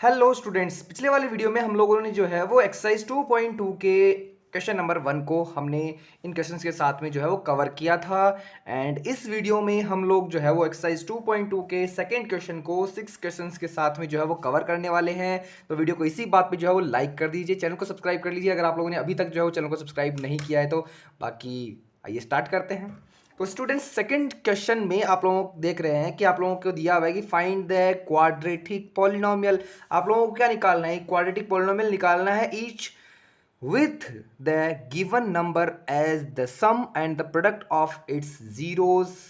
Hello students, पिछले वाले video में हम लोगों ने जो है वो एक्सरसाइज 2.2 के क्वेश्चन नंबर 1 को हमने इन क्वेश्चंस के साथ में जो है वो कवर किया था। एंड इस वीडियो में हम लोग जो है वो एक्सरसाइज 2.2 के सेकंड क्वेश्चन को 6 क्वेश्चंस के साथ में जो है वो कवर करने वाले हैं। तो वीडियो को इसी बात पे जो है वो लाइक कर दीजिए, चैनल को सब्सक्राइब कर लीजिए अगर आप लोगों ने अभी तक जो है वो चैनल को सब्सक्राइब नहीं किया है तो। बाकी आइए स्टार्ट करते हैं। तो स्टूडेंट्स, सेकंड क्वेश्चन में आप लोगों को देख रहे हैं कि आप लोगों को दिया हुआ है कि फाइंड द क्वाड्रेटिक पॉलिनोमियल। आप लोगों को क्या निकालना है? क्वाड्रेटिक पॉलिनोमियल निकालना है each with the given number as the sum and the product of its zeros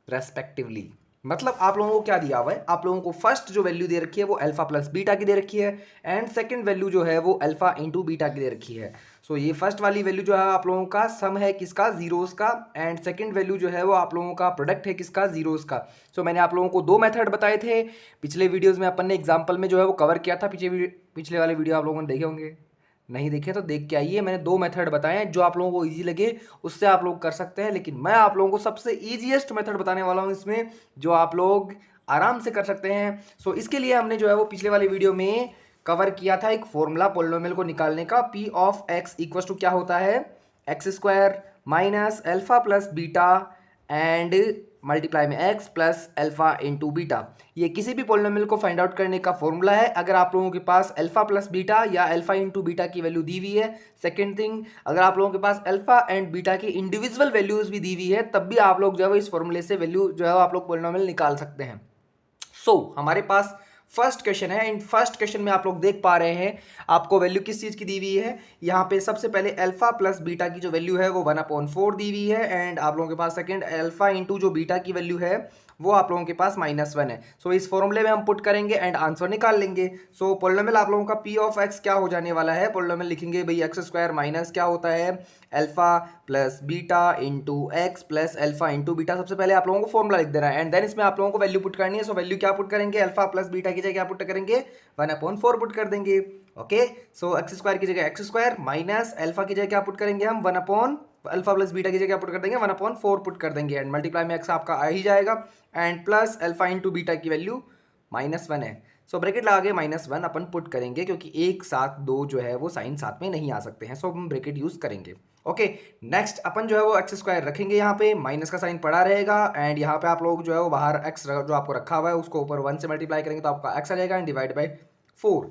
respectively। मतलब आप लोगों को क्या दिया हुआ है? आप लोगों को फर्स्ट जो वैल्यू दे रखी है वो अल्फा प्लस बीटा की दे रखी है एंड सेकंड वैल्यू जो है वो अल्फा इंटू बीटा की दे रखी है। सो ये फर्स्ट वाली वैल्यू जो है आप लोगों का सम है किसका? जीरोस का। एंड सेकंड वैल्यू जो है वो आप लोगों का प्रोडक्ट है किसका? जीरोस का। सो मैंने आप लोगों को दो मेथड बताए थे पिछले वीडियोस में, अपन ने एग्जाम्पल में जो है वो कवर किया था। पिछले वाले वीडियो आप लोगों ने देखे होंगे, नहीं देखे तो देख के आइए। मैंने दो मेथड बताए हैं, जो आप लोगों को इजी लगे उससे आप लोग कर सकते हैं, लेकिन मैं आप लोगों को सबसे ईजीएस्ट मेथड बताने वाला हूं इसमें, जो आप लोग आराम से कर सकते हैं। सो इसके लिए हमने जो है वो पिछले वाले वीडियो में कवर किया था एक फॉर्मूला पॉलिनोमियल को निकालने का। P of x equal to क्या होता है? X square minus alpha plus beta and multiply में x plus alpha into beta. ये किसी भी पॉलिनोमियल को फाइंड आउट करने का फॉर्मूला है। अगर आप लोगों के पास अल्फा प्लस बीटा या अल्फा इंटू बीटा की वैल्यू दी हुई है। सेकंड थिंग, अगर आप लोगों के पास अल्फा एंड बीटा की इंडिविजुअल वैल्यूज भी दी हुई है, तब भी आप लोग जो है इस फॉर्मूले से वैल्यू जो है आप लोग पॉलिनोमियल निकाल सकते हैं। हमारे पास फर्स्ट क्वेश्चन है। इन फर्स्ट क्वेश्चन में आप लोग देख पा रहे हैं आपको वैल्यू किस चीज की दी हुई है। यहाँ पे सबसे पहले अल्फा प्लस बीटा की जो वैल्यू है वो 1/4 दी हुई है एंड आप लोगों के पास सेकंड अल्फा इंटू जो बीटा की वैल्यू है वो आप लोगों के पास -1 है। सो इस फॉर्मूले में हम पुट करेंगे एंड आंसर निकाल लेंगे। सो पॉलिनोमियल आप लोगों का पी ऑफ एक्स क्या हो जाने वाला है? पॉलिनोमियल लिखेंगे भाई एक्स स्क्वायर माइनस क्या होता है? Alpha plus beta into x plus alpha into beta. सबसे पहले आप लोगों को फॉर्मूला लिख देना है एंड देन इसमें आप लोगों को वैल्यू पुट करनी है। सो वैल्यू क्या पुट करेंगे? अल्फा प्लस बीटा की जगह क्या पुट करेंगे? 1/4 पुट कर देंगे। ओके, सो एक्स स्क्वायर की जगह एक्स स्क्वायर माइनस अल्फा की जगह क्या पुट करेंगे हम? 1 अपॉन अल्फा प्लस बीटा की जगह क्या पुट कर देंगे? 1/4 पुट कर देंगे एंड मल्टीप्लाई में एक्स आपका आ ही जाएगा and plus alpha into beta की वैल्यू -1 है। सो ब्रैकेट लगा के -1 अपन पुट करेंगे, क्योंकि एक साथ दो जो है वो साइन साथ में नहीं आ सकते हैं। सो हम ब्रैकेट यूज करेंगे। ओके, नेक्स्ट अपन जो है वो एक्स स्क्वायर रखेंगे, यहाँ पे माइनस का साइन पड़ा रहेगा एंड यहाँ पे आप लोग जो है वो बाहर एक्स जो आपको रखा हुआ है उसको ऊपर 1 से मल्टीप्लाई करेंगे तो आपका एक्स आ जाएगा and divide by 4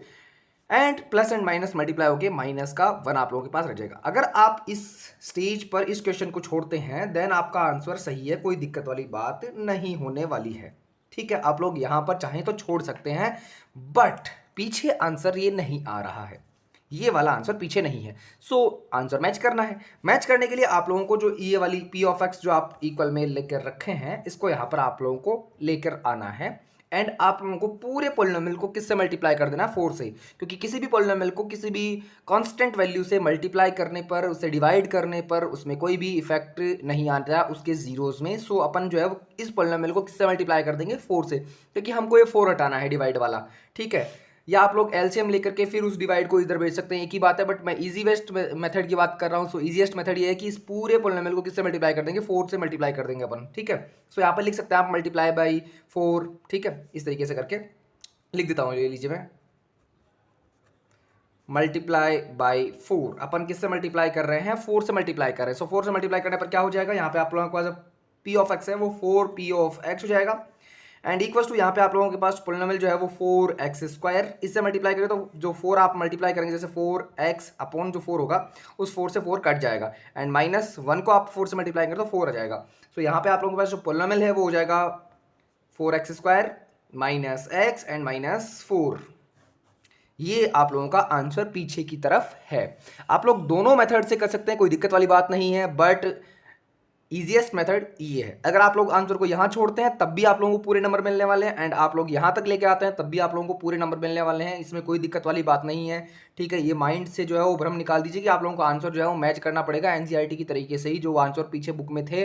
and plus and minus multiply होके माइनस का 1 आप लोगों के पास रह जाएगा। अगर आप इस स्टेज पर इस क्वेश्चन को छोड़ते हैं देन आपका आंसर सही है, कोई दिक्कत वाली बात नहीं होने वाली है। ठीक है, आप लोग यहां पर चाहें तो छोड़ सकते हैं, बट पीछे आंसर ये नहीं आ रहा है, ये वाला आंसर पीछे नहीं है। सो आंसर मैच करना है। मैच करने के लिए आप लोगों को जो ये वाली पी ऑफ एक्स जो आप इक्वल में लेकर रखे हैं इसको यहाँ पर आप लोगों को लेकर आना है एंड आप लोगों को पूरे पॉलिनोमियल को किससे मल्टीप्लाई कर देना? 4 से। क्योंकि किसी भी पॉलिनोमियल को किसी भी कांस्टेंट वैल्यू से मल्टीप्लाई करने पर, उसे डिवाइड करने पर उसमें कोई भी इफेक्ट नहीं आता उसके जीरोस में। सो अपन जो है वो इस पॉलिनोमियल को किससे मल्टीप्लाई कर देंगे? 4 से, क्योंकि हमको ये 4 हटाना है डिवाइड वाला। ठीक है, या आप लोग एलसीएम लेकर के फिर उस डिवाइड को इधर भेज सकते हैं, एक ही बात है, बट मैं इजी वेस्ट मेथड की बात कर रहा हूँ। सो इजीएस्ट मेथड ये है कि इस पूरे पॉलिनोमियल को किससे मल्टीप्लाई कर देंगे? 4 से मल्टीप्लाई कर देंगे अपन। ठीक है, सो यहाँ पर लिख सकते हैं आप मल्टीप्लाई बाई 4। ठीक है, इस तरीके से करके लिख देता हूँ, ले लीजिए मैं मल्टीप्लाई बाई 4। अपन किससे मल्टीप्लाई कर रहे हैं? 4 से मल्टीप्लाई कर रहे हैं। सो 4 से मल्टीप्लाई करने पर क्या हो जाएगा? यहाँ पे आप लोगों के पास पी ऑफ एक्स है वो 4 पी ऑफ एक्स हो जाएगा एंड इक्वल्स टू यहाँ पे आप लोगों के पास पॉलिनोमियल जो है वो 4x स्क्वायर। इससे मल्टीप्लाई करें तो जो 4 आप मल्टीप्लाई करेंगे, जैसे 4x अपॉन जो 4 होगा उस 4 से 4 कट जाएगा एंड -1 को आप 4 से मल्टीप्लाई करें तो 4 आ जाएगा। सो यहाँ पे आप लोगों के पास जो पॉलिनोमियल है वो हो जाएगा 4x square minus x and -4। ये आप लोगों का आंसर पीछे की तरफ है। आप लोग दोनों मेथड से कर सकते हैं, कोई दिक्कत वाली बात नहीं है, बट इजीएस्ट मेथड ये है। अगर आप लोग आंसर को यहाँ छोड़ते हैं तब भी आप लोगों को पूरे नंबर मिलने वाले हैं एंड आप लोग यहाँ तक लेके आते हैं तब भी आप लोगों को पूरे नंबर मिलने वाले हैं। इसमें कोई दिक्कत वाली बात नहीं है। ठीक है, ये माइंड से जो है वो भ्रम निकाल दीजिए कि आप लोगों को आंसर जो है वो मैच करना पड़ेगा एनसीईआरटी की तरीके से ही। जो आंसर पीछे बुक में थे,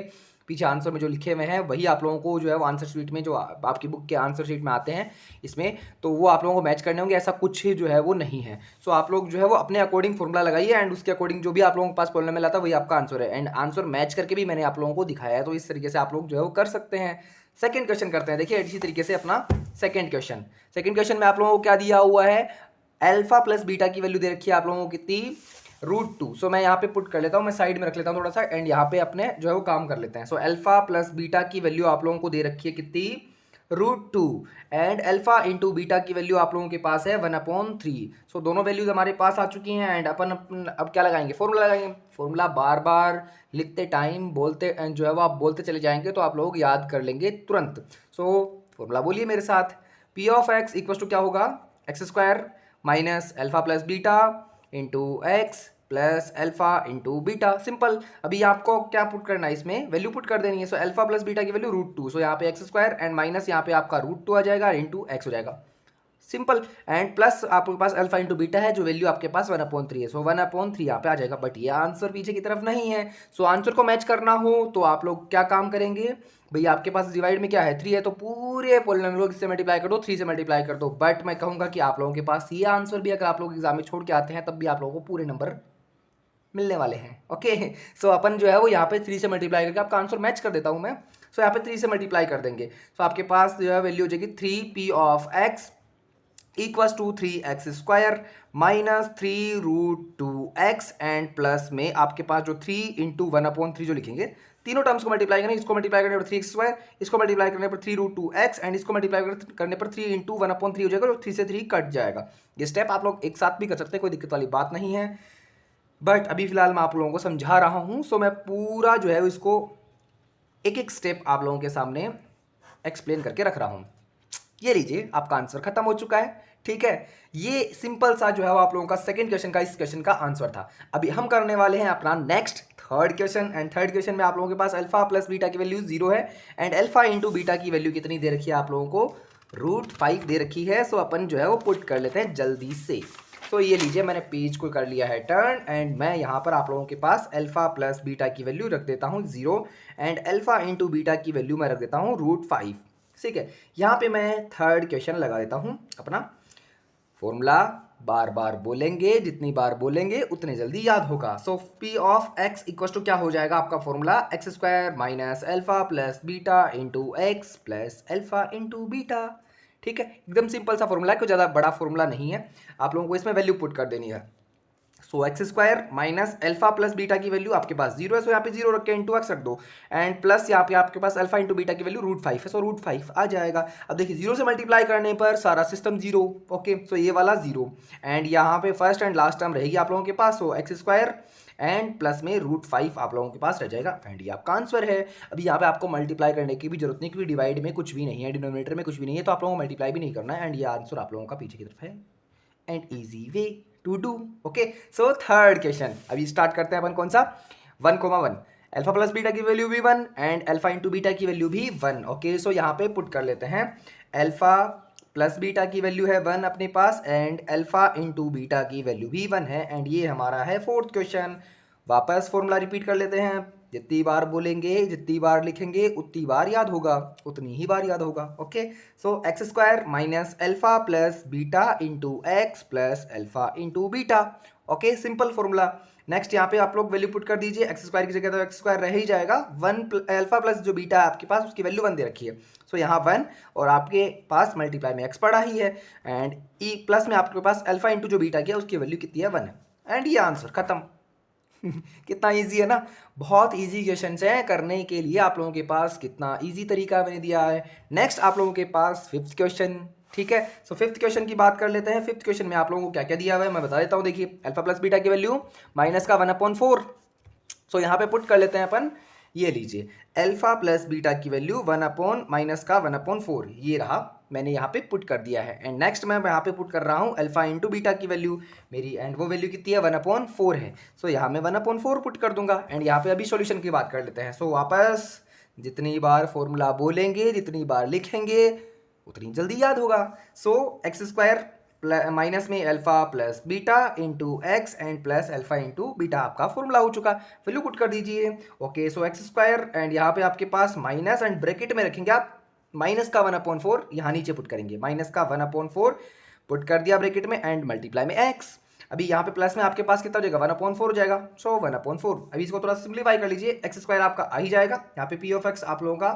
पीछे आंसर में जो लिखे हुए हैं वही आप लोगों को जो है वो आंसर शीट में, जो आपकी बुक के आंसर शीट में आते हैं इसमें, तो वो आप लोगों को मैच करने होंगे। ऐसा कुछ जो है वो नहीं है। सो आप लोग जो है वो अपने अकॉर्डिंग फॉर्मूला लगाइए एंड उसके अकॉर्डिंग जो भी आप लोगों के पास पॉलिनोमियल आता है वही आपका आंसर है एंड आंसर मैच करके भी मैंने आप लोगों को दिखाया है। तो इस तरीके से आप लोग जो है वो कर सकते हैं। सेकंड क्वेश्चन करते हैं। देखिए इसी तरीके से अपना सेकंड क्वेश्चन में आप लोगों को क्या दिया हुआ है, अल्फा प्लस बीटा की वैल्यू दे रखी है आप लोगों को कितनी, √2। सो मैं यहाँ पे पुट कर लेता हूँ, मैं साइड में रख लेता हूँ थोड़ा सा, एंड यहाँ पे अपने जो है वो काम कर लेते हैं। सो अल्फा प्लस बीटा की वैल्यू आप लोगों को दे रखी है कितनी, √2, एंड अल्फा इंटू बीटा की वैल्यू आप लोगों के पास है 1/3। सो दोनों वैल्यूज हमारे पास आ चुकी हैं, एंड अपन अब क्या लगाएंगे, फॉर्मूला लगाएंगे। फॉर्मूला बार बार लिखते टाइम बोलते जो है वो आप बोलते चले जाएंगे तो आप लोग याद कर लेंगे तुरंत। सो फॉर्मूला बोलिए मेरे साथ, p of x equal to क्या होगा, x² minus alpha plus beta into x plus alpha into beta. Simple. अभी आपको क्या पुट करना है, इसमें वैल्यू पुट कर देनी है। सो अल्फा प्लस बीटा की वैल्यू √2, सो यहाँ पे x² एंड माइनस यहाँ पे आपका √2 आ जाएगा, इंटू एक्स हो जाएगा। सिंपल। एंड प्लस आपके पास अल्फा इंटू बीटा है जो वैल्यू आपके पास 1/3 है, सो 1/3 यहाँ पे आ जाएगा। बट ये आंसर पीछे की तरफ नहीं है। सो आंसर को मैच करना हो तो आप लोग क्या काम करेंगे, भैया आपके पास डिवाइड में क्या है 3 है, तो पूरे पॉलिनोमियल को किससे मल्टीप्लाई कर दो, 3 से मल्टीप्लाई कर दो। बट मैं कहूँगा कि आप लोगों के पास ये आंसर भी अगर आप लोग एग्जाम में छोड़ के आते हैं तब भी आप लोगों को पूरे नंबर मिलने वाले हैं। ओके। सो अपन जो है वो यहाँ पे 3 से मल्टीप्लाई करके आपका आंसर मैच कर देता हूँ मैं। सो यहाँ पे 3 से मल्टीप्लाई कर देंगे, सो आपके पास जो है वैल्यू हो जाएगी 3p of x equals to 3x² minus 3√2x and plus में आपके पास जो 3 इंटू 1/3 जो लिखेंगे, तीनों टर्म्स को मल्टीप्लाई करना, इसको मल्टीप्लाई करने पर 3x², इसको मल्टीप्लाई करने पर 3√2x एंड इसको मल्टीप्लाई करने पर 3 इंटू 1/3 हो जाएगा, जो 3 से 3 कट जाएगा। ये स्टेप आप लोग एक साथ भी कर सकते हैं, कोई दिक्कत वाली बात नहीं है। बट अभी फिलहाल मैं आप लोगों को समझा रहा हूँ, सो मैं पूरा जो है इसको एक एक स्टेप आप लोगों के सामने एक्सप्लेन करके रख रहा हूँ। ये लीजिए आपका आंसर खत्म हो चुका है। ठीक है, ये सिंपल सा जो है वो आप लोगों का सेकंड क्वेश्चन का इस क्वेश्चन का आंसर था। अभी हम करने वाले हैं अपना next third question, and third question में आप लोगों के पास अल्फा प्लस बीटा की वैल्यू 0 है, एंड अल्फा इंटू बीटा की वैल्यू कितनी दे रखी है आप लोगों को, √5 दे रखी है। सो अपन जो है वो पुट कर लेते हैं जल्दी से। तो ये लीजिए मैंने पेज को कर लिया है टर्न, एंड मैं यहाँ पर आप लोगों के पास अल्फा प्लस बीटा की वैल्यू रख देता हूँ 0, एंड अल्फा इंटू बीटा की वैल्यू मैं रख देता हूँ √5। ठीक है, यहाँ पे मैं थर्ड क्वेश्चन लगा देता हूँ अपना। फॉर्मूला बार बार बोलेंगे, जितनी बार बोलेंगे उतने जल्दी याद होगा। So p of x equal to क्या हो जाएगा आपका formula, x² minus alpha plus beta into x plus alpha into beta. ठीक है, एकदम सिंपल सा फॉर्मूला है, कोई ज़्यादा बड़ा फॉर्मूला नहीं है। आप लोगों को इसमें वैल्यू पुट कर देनी है। सो x² minus alpha plus beta की वैल्यू आपके पास 0 है, सो यहाँ पे 0 रख के इंटू एक्स रख दो, एंड प्लस यहाँ पे आपके पास अल्फा इंटू बीटा की वैल्यू √5 है, सो √5 आ जाएगा। अब देखिए 0 से मल्टीप्लाई करने पर सारा सिस्टम 0। ओके, सो ये वाला 0, एंड यहाँ पे फर्स्ट एंड लास्ट टर्म रहेगी आप लोगों के पास, सो x² एंड प्लस में √5 आप लोगों के पास रह जाएगा, एंड ये आपका आंसर है। अभी यहाँ पे आपको मल्टीप्लाई करने की भी जरूरत नहीं, क्योंकि डिवाइड में कुछ भी नहीं है, डिनोमिनेटर में कुछ भी नहीं है, तो आप लोगों को मल्टीप्लाई भी नहीं करना है, एंड ये आंसर आप लोगों का पीछे की तरफ है, and easy way to do. Okay, so third question अभी स्टार्ट करते हैं अपन। कौन सा, 1,1 अल्फा प्लस बीटा की वैल्यू भी 1 एंड अल्फा इंटू बीटा की वैल्यू भी 1। ओके, सो यहाँ पे पुट कर लेते हैं, अल्फा प्लस बीटा की वैल्यू है 1 अपने पास, एंड अल्फा इंटू बीटा की वैल्यू भी 1 है, एंड ये हमारा है फोर्थ क्वेश्चन। वापस फॉर्मूला रिपीट कर लेते हैं, जितनी बार बोलेंगे जितनी बार लिखेंगे उतनी बार याद होगा, उतनी ही बार याद होगा। ओके, सो x² minus alpha plus beta into x plus alpha into beta. Okay, simple formula. Next यहाँ पे आप लोग वैल्यू पुट कर दीजिए, x² की जगह तो x² रह ही जाएगा, 1 अल्फा प्लस जो बीटा है आपके पास उसकी वैल्यू 1 दे रखी है, सो यहाँ 1, और आपके पास मल्टीप्लाई में x पड़ा ही है, एंड ई प्लस में आपके पास अल्फा इंटू जो बीटा किया उसकी वैल्यू कितनी है, 1 है, एंड ये आंसर खत्म। कितना इजी है ना, बहुत इजी क्वेश्चंस हैं करने के लिए। आप लोगों के पास कितना इजी तरीका मैंने दिया है। नेक्स्ट आप लोगों के पास फिफ्थ क्वेश्चन। ठीक है, सो फिफ्थ क्वेश्चन की बात कर लेते हैं। फिफ्थ क्वेश्चन में आप लोगों को क्या क्या दिया हुआ है मैं बता देता हूँ। देखिए, अल्फा प्लस बीटा की वैल्यू माइनस का 1/4, सो यहाँ पे पुट कर लेते हैं अपन। ये लीजिए, अल्फा प्लस बीटा की वैल्यू 1 माइनस का 1/4, ये रहा, मैंने यहाँ पे पुट कर दिया है। एंड नेक्स्ट मैं यहाँ पे पुट कर रहा हूँ अल्फा इंटू बीटा की वैल्यू मेरी, एंड वो वैल्यू कितनी है, 1/4 है, सो यहाँ मैं 1/4 पुट कर दूंगा। एंड यहाँ पे अभी सॉल्यूशन की बात कर लेते हैं। सो वापस जितनी बार फॉर्मूला बोलेंगे जितनी बार लिखेंगे उतनी जल्दी याद होगा। सो x² माइनस में alpha plus beta into x and plus alpha into beta आपका फॉर्मूला हो चुका, वैल्यू पुट कर दीजिए। ओके, सो x² एंड यहाँ पे आपके पास माइनस एंड ब्रैकेट में रखेंगे आप माइनस का 1/4, यहाँ नीचे पुट करेंगे, माइनस का 1/4 पुट कर दिया ब्रैकेट में, एंड मल्टीप्लाई में x। अभी यहाँ पे प्लस में आपके पास कितना हो जाएगा, 1/4 हो जाएगा, सो 1/4। अभी इसको थोड़ा सिंप्लीफाई कर लीजिए, x² आपका आ ही जाएगा। यहाँ पे p ऑफ x आप लोगों का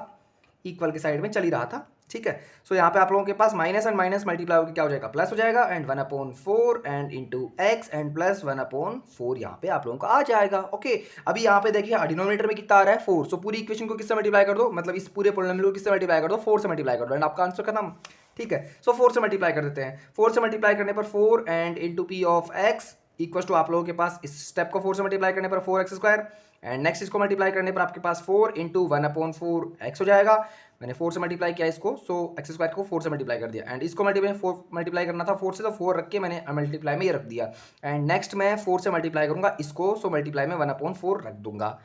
इक्वल के साइड में चल ही रहा था, ठीक है। सो यहाँ पे आप लोगों के पास माइनस एंड माइनस मल्टीप्लाई होकर क्या हो जाएगा, प्लस हो जाएगा, and 1/4 and into x and plus 1/4 यहाँ पे आप लोगों का आ जाएगा। ओके, अभी यहाँ पे देखिए डिनोमिनेटर में कितना आ रहा है 4, सो पूरी इक्वेशन को किससे मल्टीप्लाई कर दो, मतलब इस पूरे पॉलिनोमियल को किससे मल्टीप्लाई कर दो, 4 से मल्टीप्लाई कर दो, एंड आपका आंसर खत्म, ठीक है। सो 4 से मल्टीप्लाई कर देते हैं, 4 से मल्टीप्लाई करने पर 4 and into p of x equal to आप लोगों के पास इस स्टेप को 4 से मल्टीप्लाई करने पर 4x², एंड नेक्स्ट इसको मल्टीप्लाई करने पर आपके पास 4 इंटू 1/4 x हो जाएगा। मैंने 4 से मल्टीप्लाई किया इसको, सो x² को 4 से मल्टीप्लाई कर दिया, एंड इसको मल्टीप्लाई करना था 4 से, तो 4 रख के मैंने मल्टीप्लाई में ये रख दिया, एंड नेक्स्ट मैं 4 से मल्टीप्लाई करूंगा इसको, सो मल्टीप्लाई में 1/4 रख दूंगा,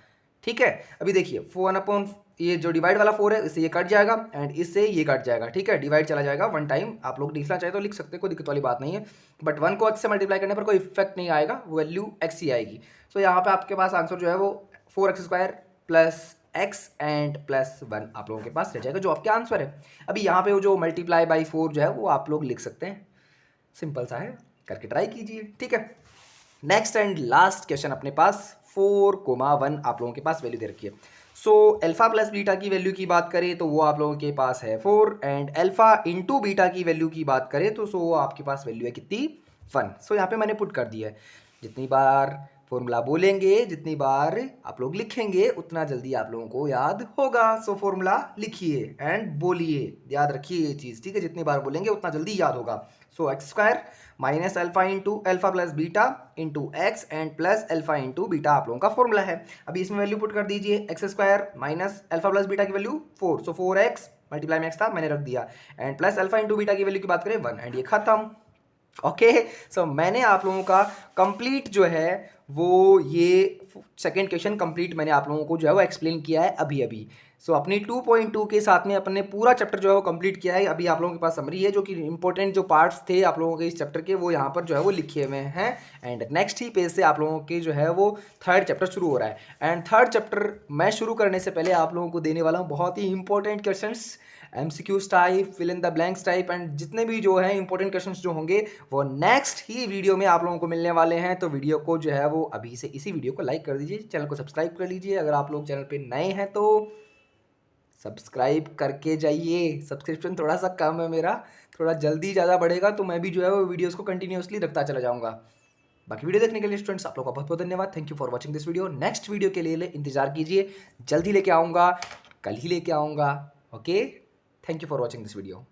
ठीक है। अभी देखिए 4 ये जो डिवाइड वाला 4 है इससे ये कट जाएगा, एंड इससे ये कट जाएगा, ठीक है। डिवाइड चला जाएगा वन टाइम, आप लोग लिखना चाहे तो लिख सकते हैं, कोई दिक्कत वाली बात नहीं है, बट 1 को x से मल्टीप्लाई करने पर कोई इफेक्ट नहीं आएगा, वैल्यू x ही आएगी। सो यहाँ पे आपके पास आंसर जो है वो 4x² plus x and plus 1 आप लोगों के पास रह जाएगा, जो आपके आंसर है। अभी यहाँ पे वो जो मल्टीप्लाई बाई 4 जो है वो आप लोग लिख सकते हैं, सिंपल सा है, करके ट्राई कीजिए, ठीक है। नेक्स्ट एंड लास्ट क्वेश्चन अपने पास 4,1 आप लोगों के पास वैल्यू दे रखी है। सो अल्फा प्लस बीटा की वैल्यू की बात करें तो वो आप लोगों के पास है 4, एंड अल्फा इंटू बीटा की वैल्यू की बात करें तो सो आपके पास वैल्यू है कितनी, 1। सो यहाँ पे मैंने पुट कर दिया है, जितनी बार फॉर्मूला बोलेंगे, जितनी बार आप लोग लिखेंगे, उतना जल्दी आप लोगों को याद होगा। सो फॉर्मूला लिखिए एंड बोलिए, याद रखिए ये चीज़, ठीक है। जितनी बार बोलेंगे उतना जल्दी याद होगा। सो x² minus alpha into alpha plus beta into x and plus alpha into beta आप लोगों का फॉर्मूला है। अभी इसमें वैल्यू पुट कर दीजिए, x² minus alpha plus beta की वैल्यू 4, सो 4x मल्टीप्लाई में x था मैंने रख दिया, and plus alpha into beta की वैल्यू की बात करें 1, एंड ये खत्म। ओके, सो मैंने आप लोगों का कंप्लीट जो है वो ये सेकंड क्वेश्चन कंप्लीट मैंने आप लोगों को जो है वो एक्सप्लेन किया है अभी अभी। सो अपनी 2.2 के साथ में अपने पूरा चैप्टर जो है वो कंप्लीट किया है। अभी आप लोगों के पास समरी है, जो कि इंपॉर्टेंट जो पार्ट्स थे आप लोगों के इस चैप्टर के वो यहाँ पर जो है वो लिखे हुए हैं, एंड नेक्स्ट ही पेज से आप लोगों के जो है वो थर्ड चैप्टर शुरू हो रहा है। एंड थर्ड चैप्टर मैं शुरू करने से पहले आप लोगों को देने वाला हूँ बहुत ही important questions, MCQs type, fill in the blanks type, and जितने भी जो है इंपॉर्टेंट क्वेश्चंस जो होंगे वो नेक्स्ट ही वीडियो में आप लोगों को मिलने वाले हैं। तो वीडियो को जो है वो अभी से इसी वीडियो को लाइक कर दीजिए, चैनल को सब्सक्राइब कर लीजिए, अगर आप लोग चैनल पे नए हैं तो सब्सक्राइब करके जाइए। सब्सक्रिप्शन थोड़ा सा कम है मेरा, थोड़ा जल्दी ज़्यादा बढ़ेगा तो मैं भी जो है वो वीडियोज़ को कंटिन्यूसली रखता चला जाऊँगा। बाकी वीडियो देखने के लिए स्टूडेंट्स आप लोगों का बहुत बहुत धन्यवाद। Thank you for watching this video. Next video के लिए इंतजार कीजिए, जल्दी लेके आऊँगा, कल ही लेके आऊँगा। Okay, thank you for watching this video.